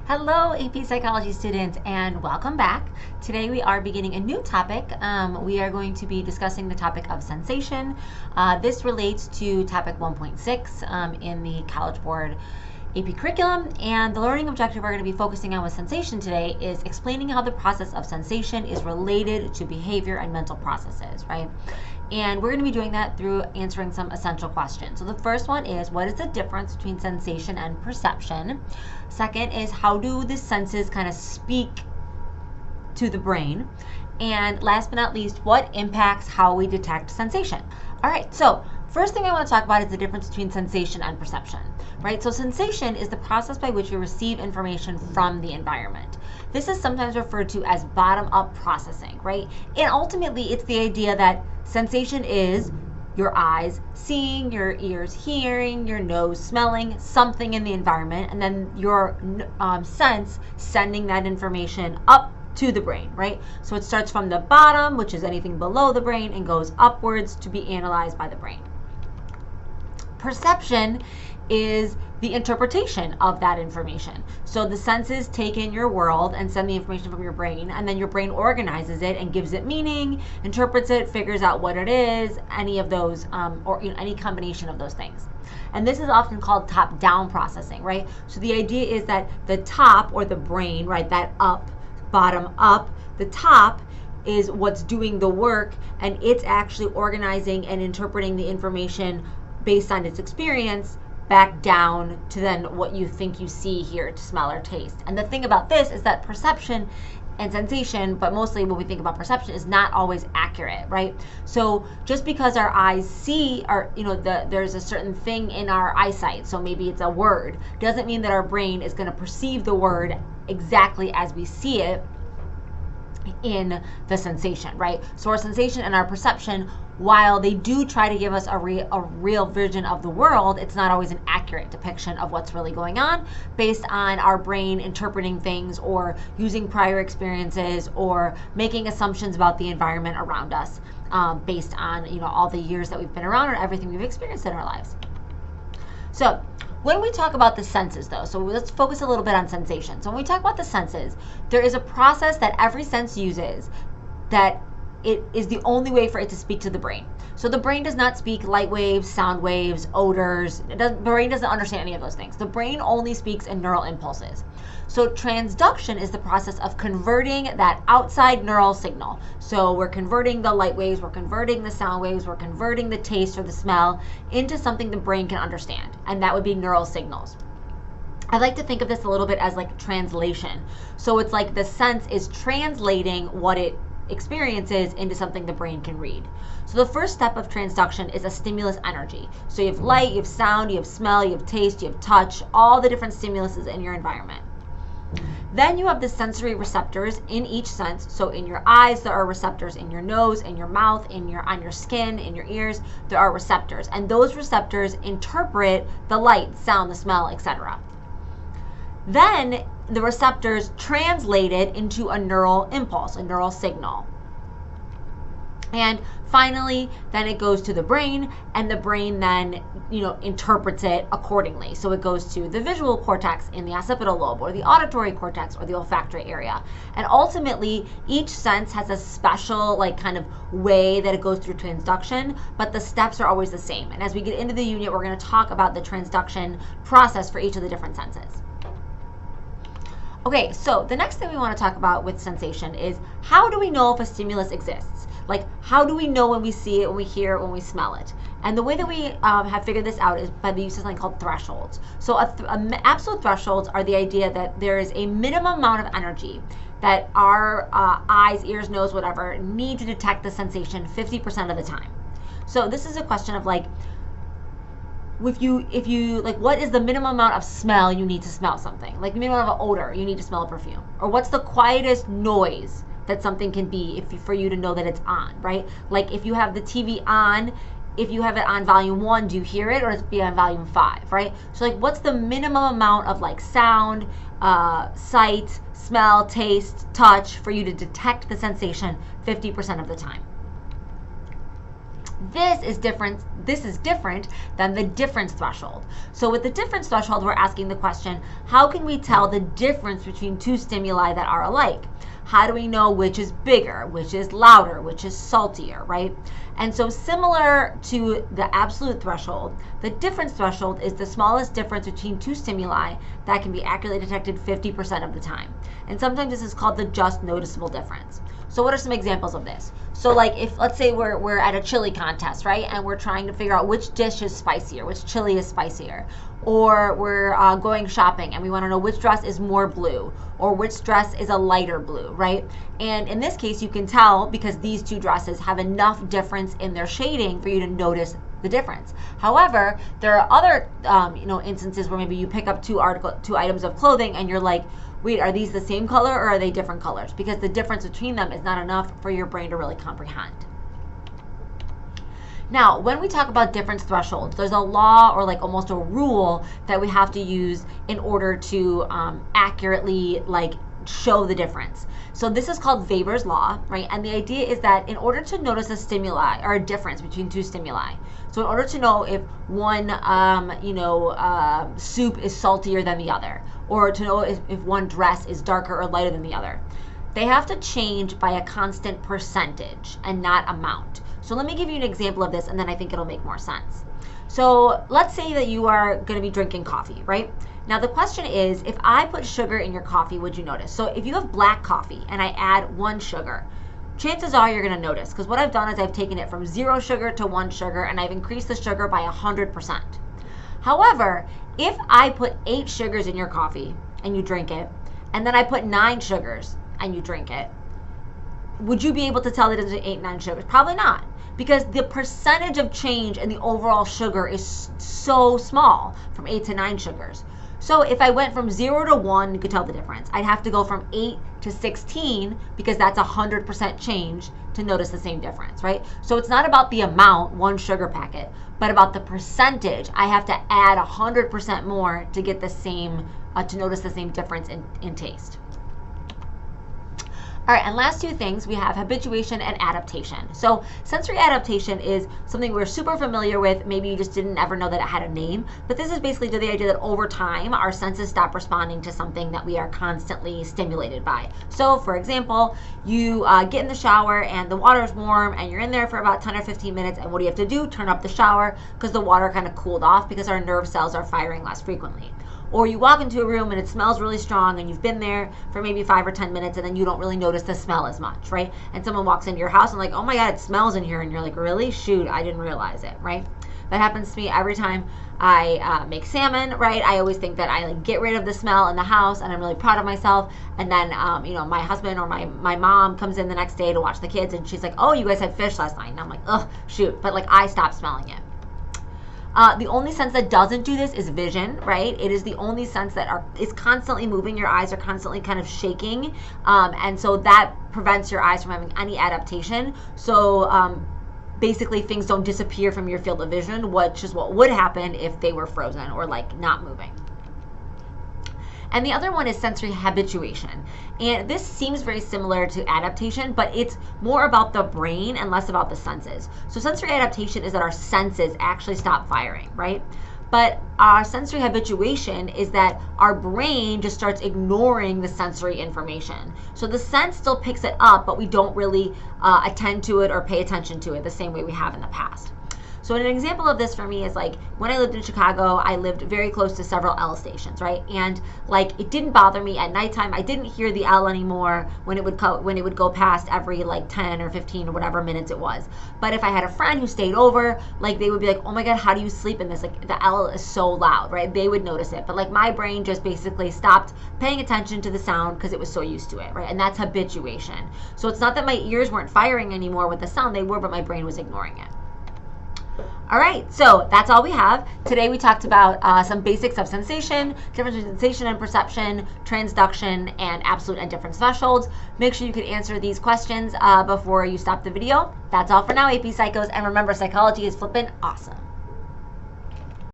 Hello, AP Psychology students, and welcome back. Today we are beginning a new topic. We are going to be discussing the topic of sensation. This relates to topic 1.6 in the College Board AP curriculum, and the learning objective we're going to be focusing on with sensation today is explaining how the process of sensation is related to behavior and mental processes, right? And we're going to be doing that through answering some essential questions. So the first one is, what is the difference between sensation and perception? Second is, how do the senses kind of speak to the brain? And last but not least, what impacts how we detect sensation? All right, so first thing I want to talk about is the difference between sensation and perception, right? So sensation is the process by which we receive information from the environment. This is sometimes referred to as bottom-up processing, right? And ultimately, it's the idea that sensation is your eyes seeing, your ears hearing, your nose smelling something in the environment, and then your sense sending that information up to the brain, right? So it starts from the bottom, which is anything below the brain, and goes upwards to be analyzed by the brain. Perception is the interpretation of that information. So the senses take in your world and send the information from your brain, and then your brain organizes it and gives it meaning, interprets it, figures out what it is, any of those, or any combination of those things. And this is often called top-down processing, right? So the idea is that the top, or the brain, right, that up, bottom up, the top is what's doing the work, and it's actually organizing and interpreting the information based on its experience back down to then what you think you see, hear, to smell, or taste. And the thing about this is that perception and sensation, but mostly when we think about perception, is not always accurate, right? So just because our eyes see, there's a certain thing in our eyesight, so maybe it's a word, doesn't mean that our brain is going to perceive the word exactly as we see it in the sensation, right? So our sensation and our perception, while they do try to give us a real vision of the world, it's not always an accurate depiction of what's really going on based on our brain interpreting things or using prior experiences or making assumptions about the environment around us based on all the years that we've been around or everything we've experienced in our lives. So when we talk about the senses, though, so let's focus a little bit on sensation. So when we talk about the senses, there is a process that every sense uses that it is the only way for it to speak to the brain. So the brain does not speak light waves, sound waves, odors. The brain doesn't understand any of those things. The brain only speaks in neural impulses. So transduction is the process of converting that outside neural signal. So we're converting the light waves, we're converting the sound waves, we're converting the taste or the smell into something the brain can understand, and that would be neural signals. I like to think of this a little bit as like translation. So it's like the sense is translating what it experiences into something the brain can read. So the first step of transduction is a stimulus energy. So you have light, you have sound, you have smell, you have taste, you have touch, all the different stimuluses in your environment. Then you have the sensory receptors in each sense. So in your eyes, there are receptors. In your nose, in your mouth, on your skin, in your ears, there are receptors. And those receptors interpret the light, sound, the smell, etc. Then the receptors translate it into a neural impulse, a neural signal. And finally, then it goes to the brain, and the brain then, interprets it accordingly. So it goes to the visual cortex in the occipital lobe, or the auditory cortex, or the olfactory area. And ultimately, each sense has a special, kind of way that it goes through transduction, but the steps are always the same. And as we get into the unit, we're going to talk about the transduction process for each of the different senses. Okay, so the next thing we want to talk about with sensation is, how do we know if a stimulus exists? Like, how do we know when we see it, when we hear it, when we smell it? And the way that we have figured this out is by the use of something called thresholds. So absolute thresholds are the idea that there is a minimum amount of energy that our eyes, ears, nose, whatever, need to detect the sensation 50% of the time. So this is a question of if you what is the minimum amount of smell you need to smell something? Like the minimum amount of odor you need to smell a perfume? Or what's the quietest noise that something can be for you to know that it's on, right? Like if you have the TV on, if you have it on volume 1, do you hear it, or does it be on volume 5, right? So what's the minimum amount of sound, sight, smell, taste, touch for you to detect the sensation 50% of the time? This is different than the difference threshold. So with the difference threshold, we're asking the question, how can we tell the difference between two stimuli that are alike? How do we know which is bigger, which is louder, which is saltier, right? And so similar to the absolute threshold, the difference threshold is the smallest difference between two stimuli that can be accurately detected 50% of the time. And sometimes this is called the just noticeable difference. So what are some examples of this? So like if, let's say we're at a chili contest, right? And we're trying to figure out which dish is spicier, which chili is spicier. Or we're going shopping and we want to know which dress is more blue or which dress is a lighter blue, right? And in this case, you can tell because these two dresses have enough difference in their shading for you to notice the difference. However, there are other instances where maybe you pick up two items of clothing and you're like, wait, are these the same color or are they different colors? Because the difference between them is not enough for your brain to really comprehend. Now, when we talk about difference thresholds, there's a law or like almost a rule that we have to use in order to accurately show the difference. So this is called Weber's law, right? And the idea is that in order to notice a stimuli or a difference between two stimuli, so in order to know if one soup is saltier than the other, or to know if one dress is darker or lighter than the other, they have to change by a constant percentage and not amount. So let me give you an example of this and then I think it'll make more sense. So let's say that you are going to be drinking coffee, right? Now the question is, if I put sugar in your coffee, would you notice? So if you have black coffee and I add 1 sugar, chances are you're going to notice, because what I've done is I've taken it from 0 sugar to 1 sugar and I've increased the sugar by 100%. However, if I put 8 sugars in your coffee and you drink it, and then I put 9 sugars and you drink it, would you be able to tell the difference between 8 and 9 sugars? Probably not, because the percentage of change in the overall sugar is so small from 8 to 9 sugars. So if I went from 0 to 1, you could tell the difference. I'd have to go from 8 to 16 because that's 100% change to notice the same difference, right? So it's not about the amount, 1 sugar packet, but about the percentage. I have to add 100% more to get the same, to notice the same difference in taste. All right, and last 2 things, we have habituation and adaptation. So sensory adaptation is something we're super familiar with. Maybe you just didn't ever know that it had a name, but this is basically the idea that over time, our senses stop responding to something that we are constantly stimulated by. So for example, you get in the shower and the water is warm and you're in there for about 10 or 15 minutes, and what do you have to do? Turn up the shower because the water kind of cooled off because our nerve cells are firing less frequently. Or you walk into a room and it smells really strong and you've been there for maybe 5 or 10 minutes and then you don't really notice the smell as much, right? And someone walks into your house and like, oh my God, it smells in here. And you're like, really? Shoot, I didn't realize it, right? That happens to me every time I make salmon, right? I always think that I get rid of the smell in the house and I'm really proud of myself. And then, my husband or my mom comes in the next day to watch the kids and she's like, oh, you guys had fish last night. And I'm like, ugh, shoot. But I stopped smelling it. The only sense that doesn't do this is vision, right? It is the only sense that is constantly moving. Your eyes are constantly kind of shaking. And so that prevents your eyes from having any adaptation. So basically things don't disappear from your field of vision, which is what would happen if they were frozen or not moving. And the other one is sensory habituation. And this seems very similar to adaptation, but it's more about the brain and less about the senses. So sensory adaptation is that our senses actually stop firing, right? But our sensory habituation is that our brain just starts ignoring the sensory information. So the sense still picks it up, but we don't really attend to it or pay attention to it the same way we have in the past. So an example of this for me is when I lived in Chicago, I lived very close to several L stations, right? And it didn't bother me at nighttime. I didn't hear the L anymore when it would go past every 10 or 15 or whatever minutes it was. But if I had a friend who stayed over, they would be like, oh my God, how do you sleep in this? The L is so loud, right? They would notice it. But my brain just basically stopped paying attention to the sound because it was so used to it, right? And that's habituation. So it's not that my ears weren't firing anymore with the sound, they were, but my brain was ignoring it. All right, so that's all we have. Today we talked about some basics of sensation, difference between sensation and perception, transduction, and absolute and difference thresholds. Make sure you can answer these questions before you stop the video. That's all for now, AP Psychos. And remember, psychology is flippin' awesome.